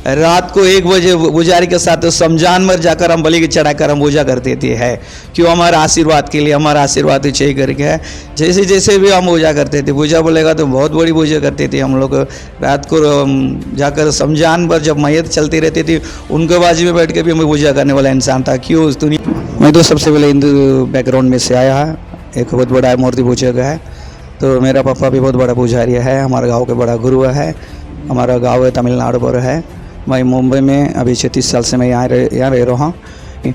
रात को 1 बजे पुजारी के साथ शमशान पर जाकर हम बलि चढ़ाकर हम पूजा करते थे है क्यों हमारा आशीर्वाद के लिए, हमारा आशीर्वाद चाहिए करके है। जैसे जैसे भी हम पूजा करते थे, पूजा बोलेगा तो बहुत बड़ी पूजा करते थे हम लोग। रात को जाकर शमशान पर जब मैयत चलती रहती थी उनके बाजू में बैठ के भी हमें पूजा करने वाला इंसान था। क्यों उस दुनिया मैं तो सबसे पहले हिंदू बैकग्राउंड में से आया है, एक बहुत बड़ा मूर्ति पूजक है। तो मेरा पापा भी बहुत बड़ा पुजारी है, हमारे गांव के बड़ा गुरु है। हमारा गांव है तमिलनाडु पर है। मैं मुंबई में अभी 36 साल से मैं यहाँ रह रहा हूँ।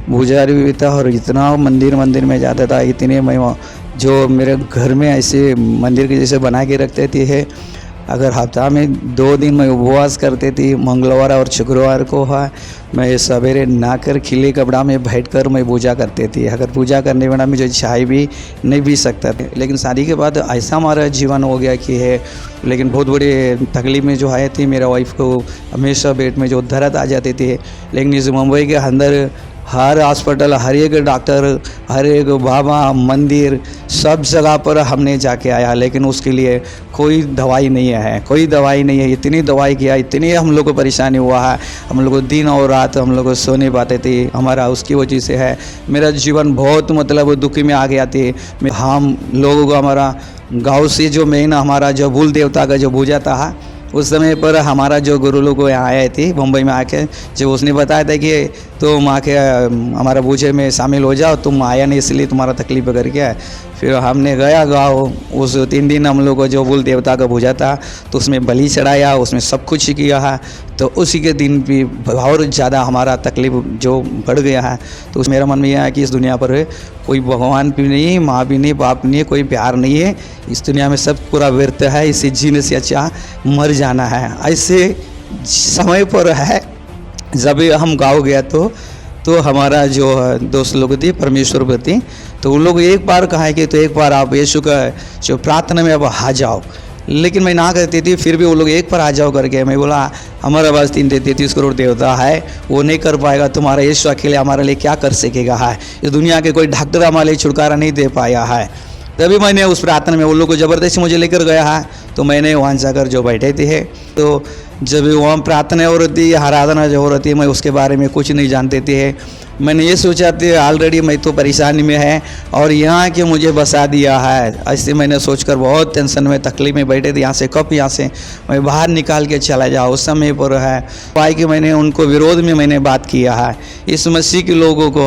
पुजारी भी था और इतना मंदिर में जाता था, इतने मैं जो मेरे घर में ऐसे मंदिर के जैसे बना के रखते थे है। अगर हफ्ता में 2 दिन मैं उपवास करते थी, मंगलवार और शुक्रवार को है मैं सवेरे नहाकर खिले कपड़ा में बैठकर मैं पूजा करते थी। अगर पूजा करने वाला में जो चाय भी नहीं पी सकता था। लेकिन शादी के बाद ऐसा हमारा जीवन हो गया कि है, लेकिन बहुत बड़ी तकलीफ में जो आए थी मेरा वाइफ को हमेशा पेट में जो दर्द आ जाते थे। लेकिन इस मुंबई के अंदर हर हॉस्पिटल, हर एक डॉक्टर, हर एक बाबा, मंदिर, सब जगह पर हमने जाके आया, लेकिन उसके लिए कोई दवाई नहीं है, कोई दवाई नहीं है। इतनी दवाई किया, इतनी हम लोग को परेशानी हुआ है, हम लोग को दिन और रात हम लोग सो नहीं पाते थे। हमारा उसकी वजह से है मेरा जीवन बहुत मतलब दुखी में आ गया थे। हम लोगों को हमारा गाँव से जो मेन हमारा जो बुल देवता का जो पूजा था, उस समय पर हमारा जो गुरु लोग यहाँ आए थे मुंबई में आके, जब उसने बताया था कि तुम आके हमारा पूजे में शामिल हो जाओ, तुम आया नहीं इसलिए तुम्हारा तकलीफ करके है। फिर हमने गया गाँव, उस 3 दिन हम लोग को जो बुल देवता का पूजा था तो उसमें बलि चढ़ाया, उसमें सब कुछ किया है। तो उसी के दिन भी और ज़्यादा हमारा तकलीफ जो बढ़ गया है। तो मेरा मन में यह है कि इस दुनिया पर कोई भगवान भी नहीं, माँ भी नहीं, बाप नहीं है, कोई प्यार नहीं है। इस दुनिया में सब पूरा व्यर्थ है, इसे जीने से अच्छा मर जाना है। ऐसे समय पर है जब हम गाँव गया तो हमारा जो दोस्त लोग थे परमेश्वर प्रति, तो उन लोग एक बार कहा कि तो एक बार आप यीशु का जो प्रार्थना में अब आ जाओ। लेकिन मैं ना करती थी, फिर भी वो लोग एक बार आ जाओ करके। मैं बोला हमारे पास 33 करोड़ देवता है, वो नहीं कर पाएगा, तुम्हारा यीशु अकेले हमारे लिए क्या कर सकेगा है। इस दुनिया के कोई डॉक्टर हमारे लिए छुटकारा नहीं दे पाया है। तभी मैंने उस प्रार्थना में उन लोग को ज़बरदस्ती मुझे लेकर गया है। तो मैंने वहाँ जाकर जो बैठे थे तो जब वहाँ प्रार्थना हो रही थी, आराधना जो हो रही थी, मैं उसके बारे में कुछ नहीं जानते थे। मैंने ये सोचा था ऑलरेडी मैं तो परेशानी में है और यहाँ के मुझे बसा दिया है। ऐसे मैंने सोचकर बहुत टेंशन में तकलीफ में बैठे थे। यहाँ से मैं बाहर निकाल के चला जाऊँ। उस समय पर है पाई कि मैंने उनको विरोध में मैंने बात किया है। इस मसीह के लोगों को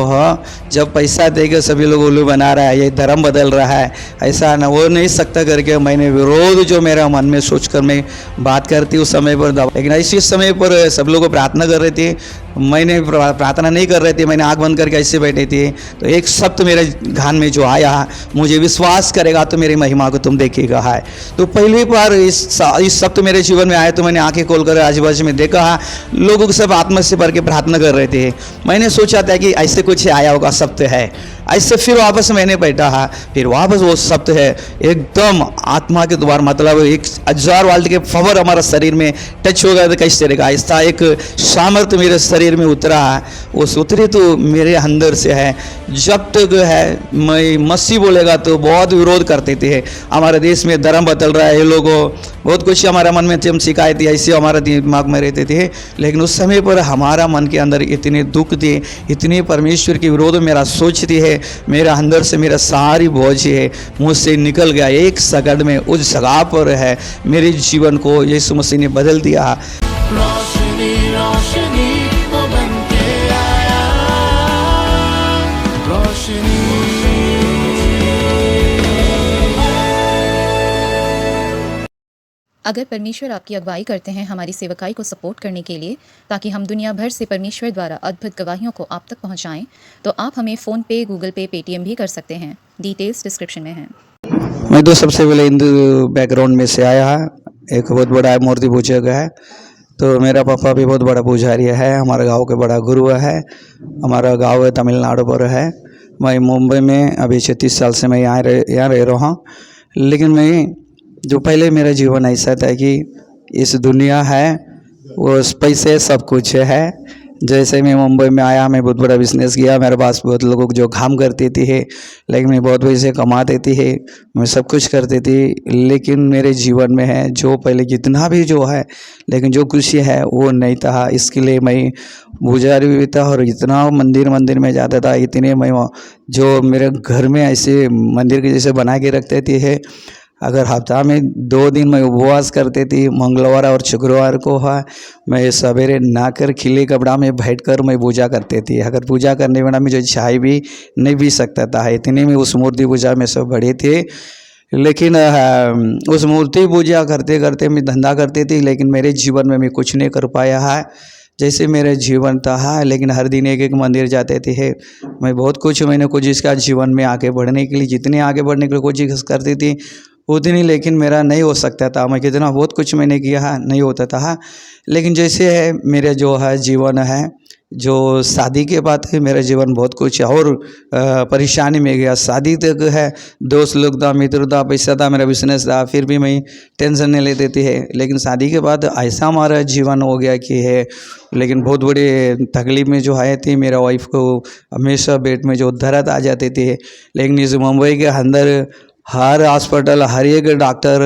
जब पैसा देकर सभी लोग उल्लू बना रहा है, ये धर्म बदल रहा है, ऐसा ना हो नहीं सकता करके मैंने विरोध जो मेरा मन में सोचकर मैं बात करती उस समय पर। लेकिन इसी समय पर सब लोग प्रार्थना कर रहे थे, मैंने प्रार्थना नहीं कर रहे थे, मैंने आँख बंद करके ऐसे बैठे थे। तो एक शब्द मेरे कान में जो आया, मुझे विश्वास करेगा तो मेरी महिमा को तुम देखेगा है। तो पहली बार इस शब्द मेरे जीवन में आया तो मैंने आंखें खोलकर आजू बाजू में देखा, लोगों को सब आत्मा से भर के प्रार्थना कर रहे थे। मैंने सोचा था कि ऐसे कुछ आया होगा शब्द है, ऐसे फिर वापस मैंने बैठा है, फिर वापस वो शब्द है एकदम आत्मा के द्वारा, मतलब 1000 वाल्ट के पावर हमारा शरीर में टच हो गया। तो कैसे रहेगा, ऐसा एक सामर्थ्य मेरे शरीर में उतरा है। उस उतरे तो मेरे अंदर से है। जब तक है मैं मसीह बोलेगा तो बहुत विरोध करते थे, हमारे देश में धर्म बदल रहा है, ये लोगों बहुत कुछ हमारा मन में हम शिकायत थी, ऐसे हमारा दिमाग में रहते थे। लेकिन उस समय पर हमारा मन के अंदर इतने दुख थे, इतने परमेश्वर के विरोध में मेरा सोचती है, मेरा अंदर से मेरा सारी बोझ है मुझसे निकल गया। एक सेकंड में उस जगह पर है मेरे जीवन को यीशु मसीह ने बदल दिया। रोशनी रोशनी वो बनके आया, रोशनी। अगर परमेश्वर आपकी अगुवाई करते हैं हमारी सेवकाई को सपोर्ट करने के लिए, ताकि हम दुनिया भर से परमेश्वर द्वारा अद्भुत गवाहियों को आप तक पहुंचाएं, तो आप हमें फ़ोन पे, गूगल पे, पेटीएम भी कर सकते हैं। डिटेल्स डिस्क्रिप्शन में हैं। मैं तो सबसे पहले हिंदू बैकग्राउंड में से आया है, एक बहुत बड़ा मूर्ति पूजक है। तो मेरा पापा भी बहुत बड़ा पुजारी है, हमारे गांव के बड़ा गुरु है। हमारा गांव है तमिलनाडु पर है। मैं मुंबई में अभी 36 साल से मैं यहाँ रह रहा हूँ। लेकिन मैं जो पहले मेरा जीवन ऐसा था कि इस दुनिया है वो पैसे सब कुछ है, जैसे मैं मुंबई में आया, मैं बहुत बड़ा बिजनेस किया, मेरे पास बहुत लोगों को जो काम करती थी है, लेकिन मैं बहुत पैसे कमाते थे है, मैं सब कुछ करती थी, लेकिन मेरे जीवन में है जो पहले जितना भी जो है, लेकिन जो खुशी है वो नहीं था। इसके लिए मैं पुजारी भी था और इतना मंदिर में जाता था, इतने मैं जो मेरे घर में ऐसे मंदिर के जैसे बना के रखते थे है। अगर हफ्ता में 2 दिन मैं उपवास करते थी, मंगलवार और शुक्रवार को है मैं सवेरे नहाकर खिले कपड़ा में बैठकर मैं पूजा करते थी। अगर पूजा करने वाला में जो चाय भी नहीं पी सकता था, इतने में उस मूर्ति पूजा में सब बड़े थे। लेकिन उस मूर्ति पूजा करते करते मैं धंधा करते थे, लेकिन मेरे जीवन में मैं कुछ नहीं कर पाया है जैसे मेरे जीवन था। लेकिन हर दिन एक मंदिर जाते थे, मैं बहुत कुछ मैंने कुछ इसका जीवन में आगे बढ़ने के लिए, जितने आगे बढ़ने के लिए कोशिश करती थी उतनी, लेकिन मेरा नहीं हो सकता था। मैं कितना बहुत कुछ मैंने किया है, नहीं होता था। लेकिन जैसे है मेरे जो है जीवन है, जो शादी के बाद है मेरा जीवन बहुत कुछ और परेशानी में गया। शादी तक है, दोस्त लोग था, मित्र था, पैसा था, मेरा बिजनेस था, फिर भी मैं टेंशन नहीं लेते थे। लेकिन शादी के बाद ऐसा हमारा जीवन हो गया कि है, लेकिन बहुत बड़े तकलीफ में जो आए थे, मेरा वाइफ को हमेशा पेट में जो दर्द आ जाते थे। लेकिन इस मुंबई के अंदर हर हॉस्पिटल, हर एक डॉक्टर,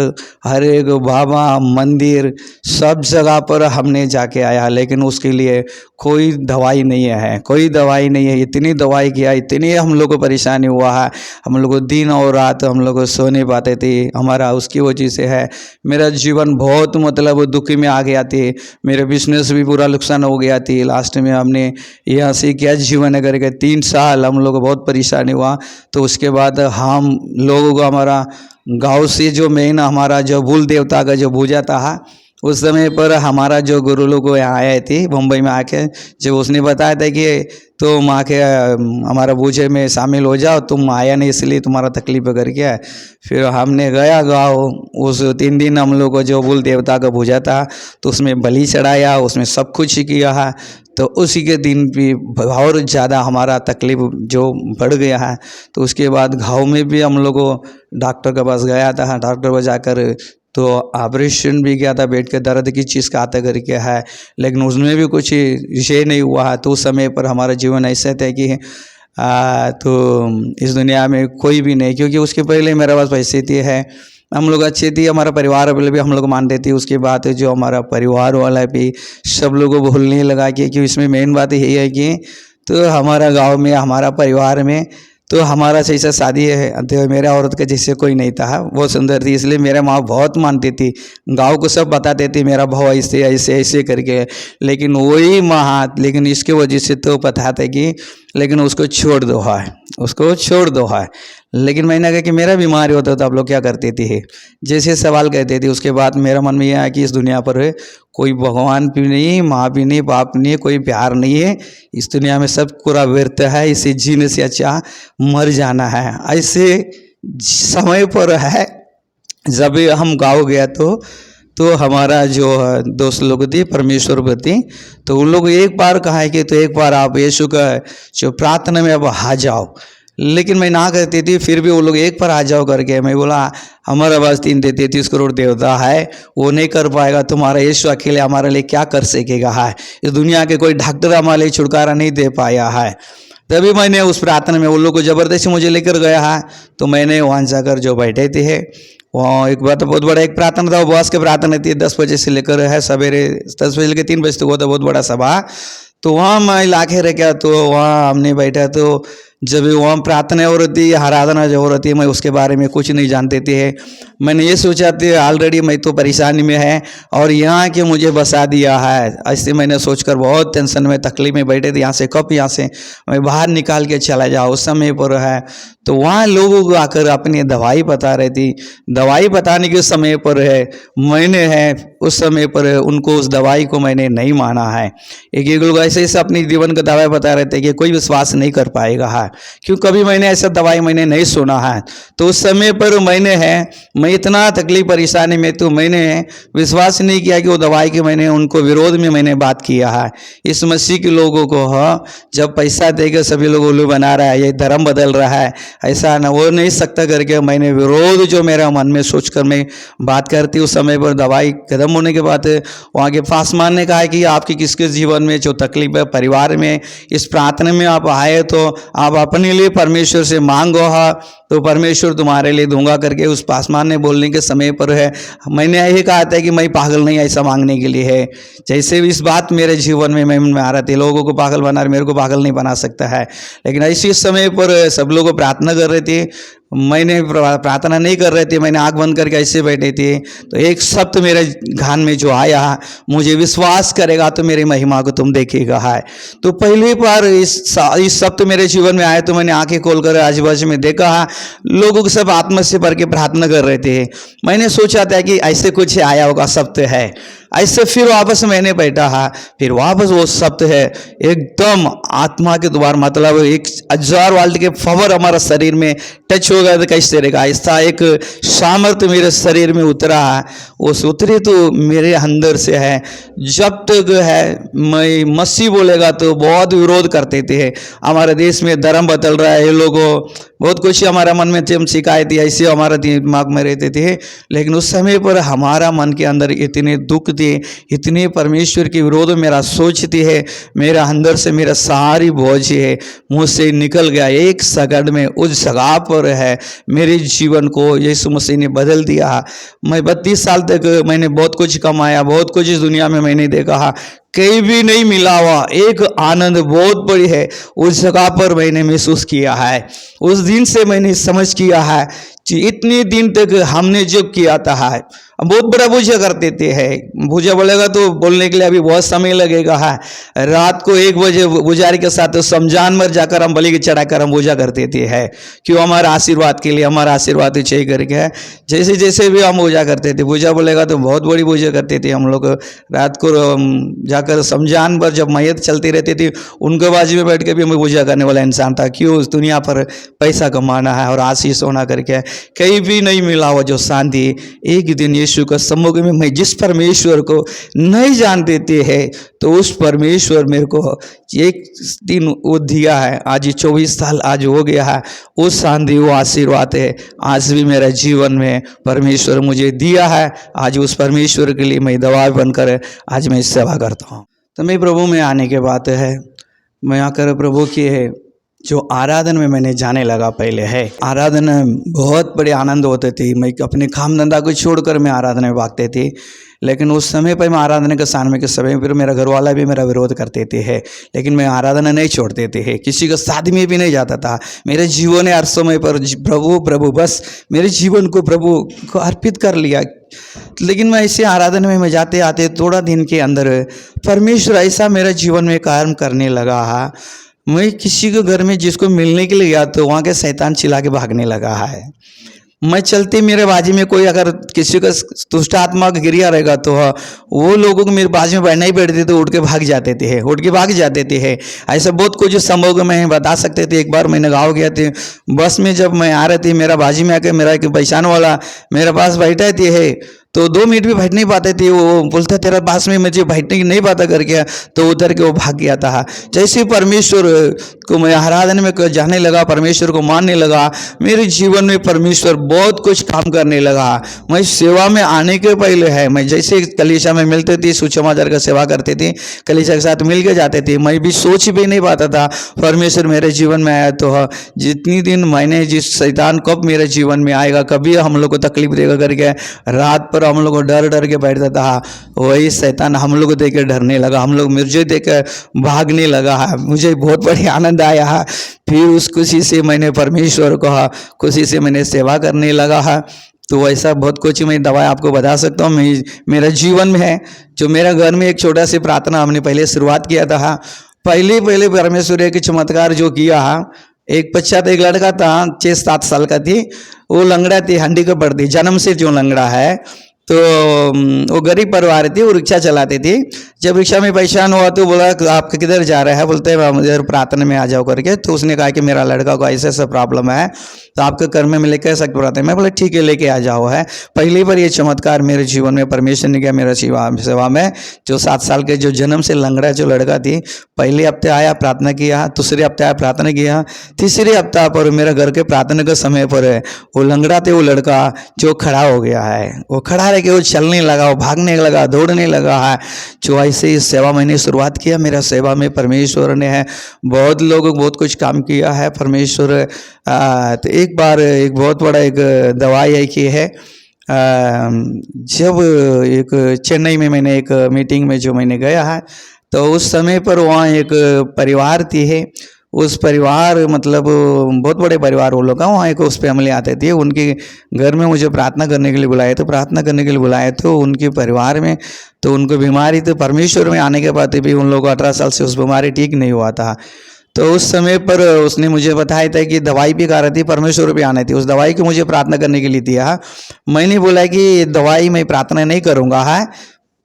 हर एक बाबा, मंदिर, सब जगह पर हमने जाके आया, लेकिन उसके लिए कोई दवाई नहीं है, कोई दवाई नहीं है। इतनी दवाई किया, इतनी हम लोग को परेशानी हुआ है, हम लोग को दिन और रात हम लोग सो नहीं पाते थे। हमारा उसकी वजह से है मेरा जीवन बहुत मतलब दुख में आ गया थे। मेरा बिजनेस भी पूरा नुकसान हो गया थी। लास्ट में हमने यहाँ से क्या जीवन करके 3 साल हम लोग को बहुत परेशानी हुआ। तो उसके बाद हम लोगों को हमारा गांव से जो मेन हमारा जो बुल देवता का जो पूजा था, उस समय पर हमारा जो गुरु लोग यहाँ आए थे मुंबई में आके, जब उसने बताया था कि तुम आके हमारा पूजे में शामिल हो जाओ, तुम आया नहीं इसलिए तुम्हारा तकलीफ करके है। फिर हमने गया गाँव, उस 3 दिन हम लोग को जो बुल देवता का पूजा था, तो उसमें बलि चढ़ाया, उसमें सब कुछ किया है। तो उसी के दिन भी और ज़्यादा हमारा तकलीफ जो बढ़ गया है। तो उसके बाद गाँव में भी हम लोग को डॉक्टर के पास गया था, डॉक्टर को जाकर तो ऑपरेशन भी किया था, पेट के दर्द की चीज़ का आता करके है, लेकिन उसमें भी कुछ विषय नहीं हुआ है। तो उस समय पर हमारा जीवन ऐसा था कि तो इस दुनिया में कोई भी नहीं, क्योंकि उसके पहले मेरे पास पैसे थे, है हम लोग अच्छे थे, हमारा परिवार वाले भी हम लोग मानते थे। उसके बाद जो हमारा परिवार वाला भी सब लोगों को भूलने लगा कि इसमें मेन बात यही है कि तो हमारा गांव में, हमारा परिवार में तो हमारा जैसा शादी है, तो मेरा औरत का जैसे कोई नहीं था, बहुत सुंदर थी, इसलिए मेरा माँ बहुत मानती थी। गांव को सब बताते थे मेरा भाव ऐसे ऐसे ऐसे करके, लेकिन वही माँ, लेकिन इसके वजह से तो पता था कि लेकिन उसको छोड़ दो है, उसको छोड़ दो है। लेकिन मैंने कहा कि मेरा बीमारी होता तो आप लोग क्या करते थे, जैसे सवाल कहते थे। उसके बाद मेरा मन में यह है कि इस दुनिया पर कोई भगवान भी नहीं, माँ भी नहीं, बाप नहीं, कोई प्यार नहीं है। इस दुनिया में सब पूरा व्यर्थ है, इसे जीने से अच्छा मर जाना है। ऐसे समय पर है जब हम गाँव गया तो हमारा जो दोस्त लोग थे, परमेश्वर प्रति, तो उन लोग एक बार कहा है कि तो एक बार आप यीशु का जो प्रार्थना में अब आ जाओ। लेकिन मैं ना कहती थी, फिर भी वो लोग एक बार आ जाओ करके। मैं बोला हमारा पास 33 करोड़ देवता है, वो नहीं कर पाएगा, तुम्हारा यीशु अकेले हमारे लिए क्या कर सकेगा है। इस दुनिया के कोई डॉक्टर हमारे लिए छुटकारा नहीं दे पाया है। तभी मैंने उस प्रार्थना में उन लोग को ज़बरदस्ती मुझे लेकर गया है। तो मैंने वहाँ जाकर जो बैठे थे, वहाँ एक बात बहुत बड़ा एक प्रार्थना था, उपवास के प्रार्थना थी, 10 बजे से लेकर है सवेरे 10 बजे लेकर 3 बजे तक होता, बहुत बड़ा सभा। तो वहाँ मैं इलाके रह गया, तो वहाँ हमने बैठा, तो जब वहाँ प्रार्थना हो रही थी, आराधना जो हो रही थी, मैं उसके बारे में कुछ नहीं जानते थे। मैंने ये सोचा था ऑलरेडी मैं तो परेशानी में है और यहाँ के मुझे बसा दिया है, ऐसे मैंने सोचकर बहुत टेंशन में, तकलीफ में बैठे थे। यहाँ से कब यहाँ से मैं बाहर निकाल के चला जाऊँ, उस समय पर है। तो वहाँ लोगों को आकर अपनी दवाई बता रही थी। दवाई बताने के समय पर है मैंने है उस समय पर उनको उस दवाई को मैंने नहीं माना है। एक लोग ऐसे ऐसे अपनी जीवन का दवाई बता रहे थे कि कोई विश्वास नहीं कर पाएगा है। क्यों कभी मैंने ऐसा दवाई मैंने नहीं सुना है। तो उस समय पर मैं इतना तकलीफ परेशानी में, तो मैंने विश्वास नहीं किया कि वो दवाई के मैंने उनको विरोध में मैंने बात किया है। इस मसीह के लोगों को जब पैसा देकर सभी लोग उल्लू बना रहा है, ये धर्म बदल रहा है, ऐसा ना हो नहीं सकता करके मैंने विरोध जो मेरा मन में सोचकर मैं बात करती। उस समय पर दवाई खत्म होने के बाद वहाँ के पासवान ने कहा कि आपके किसके जीवन में जो तकलीफ है परिवार में, इस प्रार्थना में आप आए तो आप अपने लिए परमेश्वर से मांगो तो परमेश्वर तुम्हारे लिए दूंगा करके उस पासवान ने बोलने के समय पर मैंने यही कहा था कि मैं पागल नहीं ऐसा मांगने के लिए है। जैसे भी इस बात मेरे जीवन में मैं आ रहा थी, लोगों को पागल बना, मेरे को पागल नहीं बना सकता है। लेकिन इसी समय पर सब लोग प्रार्थना कर रहे थे, मैंने प्रार्थना नहीं कर रहे थे, मैंने आँख बंद करके ऐसे बैठे थे। तो एक शब्द मेरे कान में जो आया, मुझे विश्वास करेगा तो मेरी महिमा को तुम देखेगा है। तो पहली बार इस शब्द मेरे जीवन में आया तो मैंने आंखें खोलकर आजू बाजू में देखा, लोगों को सब आत्मा से भर के प्रार्थना कर रहे थे। मैंने सोचा था कि ऐसे कुछ आया होगा शब्द है, ऐसे फिर वापस मैंने बैठा है, फिर वापस वो शब्द है एकदम आत्मा के द्वारा, मतलब 1000 वाल्ट के पावर हमारा शरीर में टच हो गया तो कैसे रहेगा, ऐसा एक सामर्थ्य मेरे शरीर में उतरा है। उस उतरे तो मेरे अंदर से है। जब तक है मैं मसीह बोलेगा तो बहुत विरोध करते थे, हमारे देश में धर्म बदल रहा है, ये लोगों बहुत कुछ हमारा मन में हम शिकायत ऐसे हमारे दिमाग में रहते थे। लेकिन उस समय पर हमारा मन के अंदर इतने दुख थे, इतने परमेश्वर के विरोध मेरा सोचती है, मेरा अंदर से मेरा सारी बोझ है मुझसे निकल गया एक सेकंड में। उस जगह पर है मेरे जीवन को यीशु मसीह ने बदल दिया। मैं 32 साल तक मैंने बहुत कुछ कमाया, बहुत कुछ इस दुनिया में मैंने देखा, कहीं भी नहीं मिला हुआ एक आनंद बहुत बड़ी है उस जगह पर मैंने महसूस किया है। उस दिन से मैंने समझ किया है कि इतने दिन तक हमने जो किया था है, बहुत बड़ा पूजा करते थे है। पूजा बोलेगा तो बोलने के लिए अभी बहुत समय लगेगा है। रात को 1 बजे पुजारी के साथ समझान में जाकर हम बलि चढ़ाकर हम पूजा करते थे है, क्यों हमारा आशीर्वाद के लिए, हमारा आशीर्वाद चाहिए करके है। जैसे जैसे भी हम पूजा करते थे, पूजा बोलेगा तो बहुत बड़ी पूजा करते थे हम लोग। रात को जाकर समझान पर जब मैयत चलती रहती थी उनके बाजू में बैठ के भी मैं पूजा करने वाला इंसान था, क्यों उस दुनिया पर पैसा कमाना है और आशीष होना करके कहीं भी नहीं मिला हुआ जो शांति। एक दिन यीशु का सम्मुख में मैं जिस परमेश्वर को नहीं जानते थे तो उस परमेश्वर मेरे को एक दिन वो दिया है। आज 24 साल आज हो गया है, वो शांति वो आशीर्वाद है आज भी मेरे जीवन में परमेश्वर मुझे दिया है। आज उस परमेश्वर के लिए मैं दवा बनकर आज मैं सेवा करता हूँ। तो मैं प्रभु में आने के बात है, मैं आकर प्रभु की है जो आराधना में मैंने जाने लगा। पहले है आराधना बहुत बड़े आनंद होते थे, मैं अपने काम धंधा को छोड़कर मैं आराधना में भागते थे। लेकिन उस समय पर मैं आराधना के सामने के समय पर मेरा घरवाला भी मेरा विरोध करते थे है, लेकिन मैं आराधना नहीं छोड़ते थे, किसी का शादी में भी नहीं जाता था। मेरे जीवन ने हर समय पर प्रभु प्रभु बस मेरे जीवन को प्रभु को अर्पित कर लिया। लेकिन मैं ऐसे आराधना में मैं जाते आते थोड़ा दिन के अंदर परमेश्वर ऐसा मेरे जीवन में काम करने लगा है। मैं किसी के घर में जिसको मिलने के लिए गया तो वहाँ के शैतान चिल्ला के भागने लगा है। मैं चलते मेरे बाजू में कोई अगर किसी का दुष्ट आत्मा का गिरिया रहेगा तो वो लोगों को मेरे बाजू में बैठना ही बैठते तो उठ के भाग जाते थे, उठ के भाग जाते थे। ऐसा बहुत कुछ संभव मैं बता सकते थे। एक बार मैंने गाँव गया थे, बस में जब मैं आ रहे थे मेरा बाजू में आके मेरा एक पहचान वाला मेरे पास बैठा थे है, तो 2 मिनट भी बैठ नहीं पाते थे। वो बोलता तेरा पास में मुझे बैठने की नहीं पाता करके, तो उधर के वो भाग गया था। जैसे परमेश्वर को मैं आराधना में जाने लगा, परमेश्वर को मानने लगा, मेरे जीवन में परमेश्वर बहुत कुछ काम करने लगा। मैं सेवा में आने के पहले है, मैं जैसे कलीसिया में मिलते थे, सुसमाचार का सेवा करते थे, कलीसिया के साथ मिल के जाते थे, मैं भी सोच भी नहीं पाता था परमेश्वर मेरे जीवन में आया। तो जितनी दिन मैंने जिस शैतान कब मेरे जीवन में आएगा, कभी हम लोग को तकलीफ देगा करके रात पर हम लोग को डर के बैठता था, वही शैतान हम लोग को देख के डरने लगा, हम लोग मुझे देख के भागने लगा है। मुझे बहुत बड़ी आनंद आया है। फिर उस खुशी से मैंने परमेश्वर को खुशी से मैंने सेवा करने लगा है। तो ऐसा बहुत कुछ मैं दवाई आपको बता सकता हूँ मेरा जीवन में है। जो मेरा घर में एक छोटा सी प्रार्थना हमने पहले शुरुआत किया था, पहले परमेश्वर एक चमत्कार जो किया है। एक बच्चा था, एक लड़का था 6-7 साल का थी, वो लंगड़ा थी, हंडी को पड़ती, जन्म से जो लंगड़ा है। तो वो गरीब परिवार थी, वो रिक्शा चलाती थी। जब रिक्शा में परेशान हुआ तो बोला कि आप किधर जा रहे हैं, बोलते हैं मुझे प्रार्थना में आ जाओ करके। तो उसने कहा कि मेरा लड़का को ऐसे ऐसा प्रॉब्लम है, तो आपके घर में मैं लेकर सकता प्रार्थना में। बोले ठीक है, लेके आ जाओ। है पहली बार ये चमत्कार मेरे जीवन में परमेश्वर ने किया मेरा सेवा में। जो 7 साल के जो जन्म से लंगड़ा जो लड़का थी, पहले हफ्ते आया प्रार्थना किया, दूसरे हफ्ते आया प्रार्थना किया, तीसरे हफ्ता पर मेरा घर के प्रार्थना के समय पर वो लंगड़ा थे वो लड़का जो खड़ा हो गया है। वो खड़ा रह के वो चलने लगा, वो भागने लगा, दौड़ने लगा है। जो ऐसे इस सेवा मैंने शुरुआत किया, मेरा सेवा में परमेश्वर ने है बहुत लोगों बहुत कुछ काम किया है परमेश्वर। तो एक बार एक बहुत बड़ा एक दवाई है कि है जब एक चेन्नई में मैंने एक मीटिंग में जो मैंने गया है, तो उस समय पर वहाँ एक परिवार थी है। उस परिवार मतलब बहुत बड़े परिवार वो लोग का, वहाँ एक उस फैमिली आते थे, उनके घर में मुझे प्रार्थना करने के लिए बुलाए। तो प्रार्थना करने के लिए बुलाए तो उनके परिवार में तो उनको बीमारी, तो परमेश्वर में आने के बाद भी उन लोगों को 18 साल से उस बीमारी ठीक नहीं हुआ था। तो उस समय पर उसने मुझे बताया था कि दवाई भी खा रही थी, परमेश्वर भी आनी थी। उस दवाई की मुझे प्रार्थना करने के लिए दिया। मैंने बोला कि दवाई मैं प्रार्थना नहीं करूँगा, है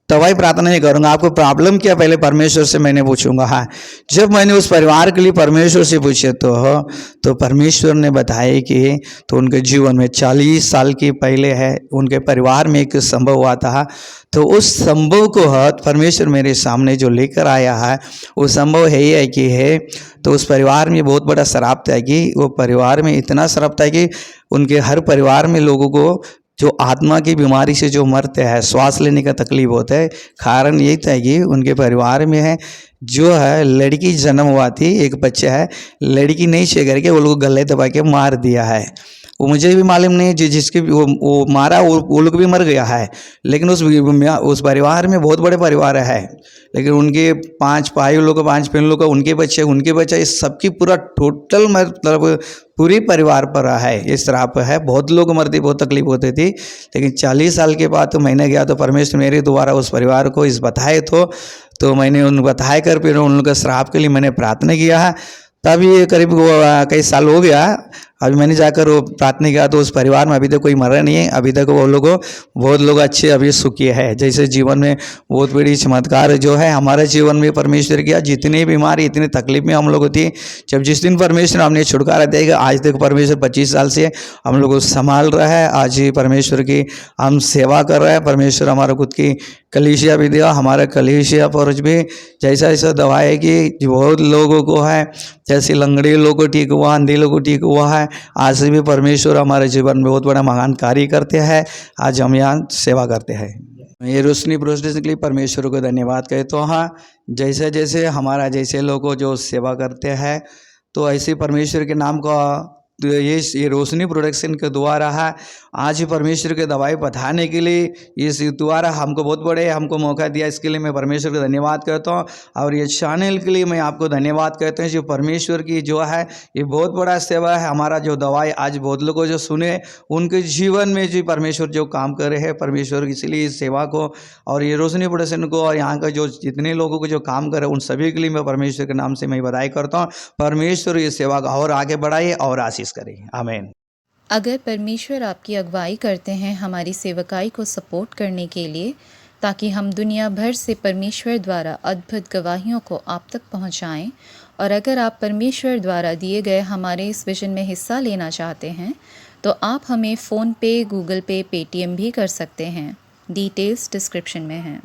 दवाई प्रार्थना नहीं करूँगा, आपको प्रॉब्लम क्या पहले परमेश्वर से मैंने पूछूंगा। हाँ, जब मैंने उस परिवार के लिए परमेश्वर से पूछे तो परमेश्वर ने बताया कि तो उनके जीवन में 40 साल की पहले है उनके परिवार में एक संभव हुआ था। तो उस संभव को परमेश्वर मेरे सामने जो लेकर आया है, वो संभव है ही है कि है। तो उस परिवार में बहुत बड़ा श्राप था कि वो परिवार में इतना श्राप था कि उनके हर परिवार में लोगों को जो आत्मा की बीमारी से जो मरते हैं, श्वास लेने का तकलीफ होता है, कारण यही था कि उनके परिवार में है जो है लड़की जन्म हुआ थी, एक बच्चा है, लड़की नहीं छे करके वो लोग गले दबा के मार दिया है। वो मुझे भी मालूम नहीं जिसके वो मारा वो लोग भी मर गया है। लेकिन उस परिवार में बहुत बड़े परिवार है, लेकिन उनके 5 भाई लोग 5 बहन लोग उनके बच्चे इस सबकी पूरा टोटल मतलब पूरी परिवार पर है इस श्राप है। बहुत लोग मरते, बहुत तकलीफ होती थी। लेकिन 40 साल के बाद तो मैंने गया तो परमेश्वर मेरे द्वारा उस परिवार को इस बताए तो मैंने उन बताए कर फिर उन लोग के श्राप के लिए मैंने प्रार्थना किया है। तब ये करीब कई साल हो गया, अभी मैंने जाकर वो प्रार्थना किया तो उस परिवार में अभी तक कोई मरा नहीं है। अभी तक वो लोगों बहुत लोग अच्छे अभी सुखी है। जैसे जीवन में बहुत बड़ी चमत्कार जो है हमारे जीवन में परमेश्वर किया। जितनी बीमारी इतनी तकलीफ में हम लोग थी, जब जिस दिन परमेश्वर हमने छुटकारा देगा, आज तक परमेश्वर 25 साल से हम लोग को संभाल रहा है। आज ही परमेश्वर की हम सेवा कर रहे हैं। परमेश्वर हमारा खुद की कलीसिया भी दिया, हमारा कलीसिया पर भी जैसा ऐसा दवा है कि बहुत लोगों को है, जैसे लंगड़े लोगों को ठीक हुआ, अंधे लोगों को ठीक हुआ है। आज भी परमेश्वर हमारे जीवन में बहुत बड़ा महान कार्य करते हैं। आज हम यहाँ सेवा करते हैं। ये रोशनी प्रोजेक्ट के लिए परमेश्वर को धन्यवाद कहे तो हाँ, जैसे जैसे हमारा जैसे लोगों जो सेवा करते हैं तो ऐसे परमेश्वर के नाम का तो ये रोशनी प्रोडक्शन के द्वारा है। आज परमेश्वर के दवाई बताने के लिए इस द्वारा हमको बहुत बड़े हमको मौका दिया, इसके लिए मैं परमेश्वर का धन्यवाद करता हूँ। और ये चैनल के लिए मैं आपको धन्यवाद कहते हैं। जो परमेश्वर की जो है ये बहुत बड़ा सेवा है। हमारा जो दवाई आज बहुत लोगों जो सुने उनके जीवन में जो परमेश्वर जो काम कर रहे हैं परमेश्वर, इसलिए इस सेवा को और ये रोशनी प्रोडक्शन को और यहाँ का जो जितने लोगों को जो काम करे उन सभी के लिए मैं परमेश्वर के नाम से मैं बधाई करता हूँ। परमेश्वर ये सेवा को और आगे बढ़ाइए और आशीष करें। आमीन। अगर परमेश्वर आपकी अगुवाई करते हैं हमारी सेवकाई को सपोर्ट करने के लिए, ताकि हम दुनिया भर से परमेश्वर द्वारा अद्भुत गवाहियों को आप तक पहुंचाएं, और अगर आप परमेश्वर द्वारा दिए गए हमारे इस विजन में हिस्सा लेना चाहते हैं तो आप हमें फ़ोन पे, गूगल पे, पेटीएम भी कर सकते हैं। डिटेल्स डिस्क्रिप्शन में हैं।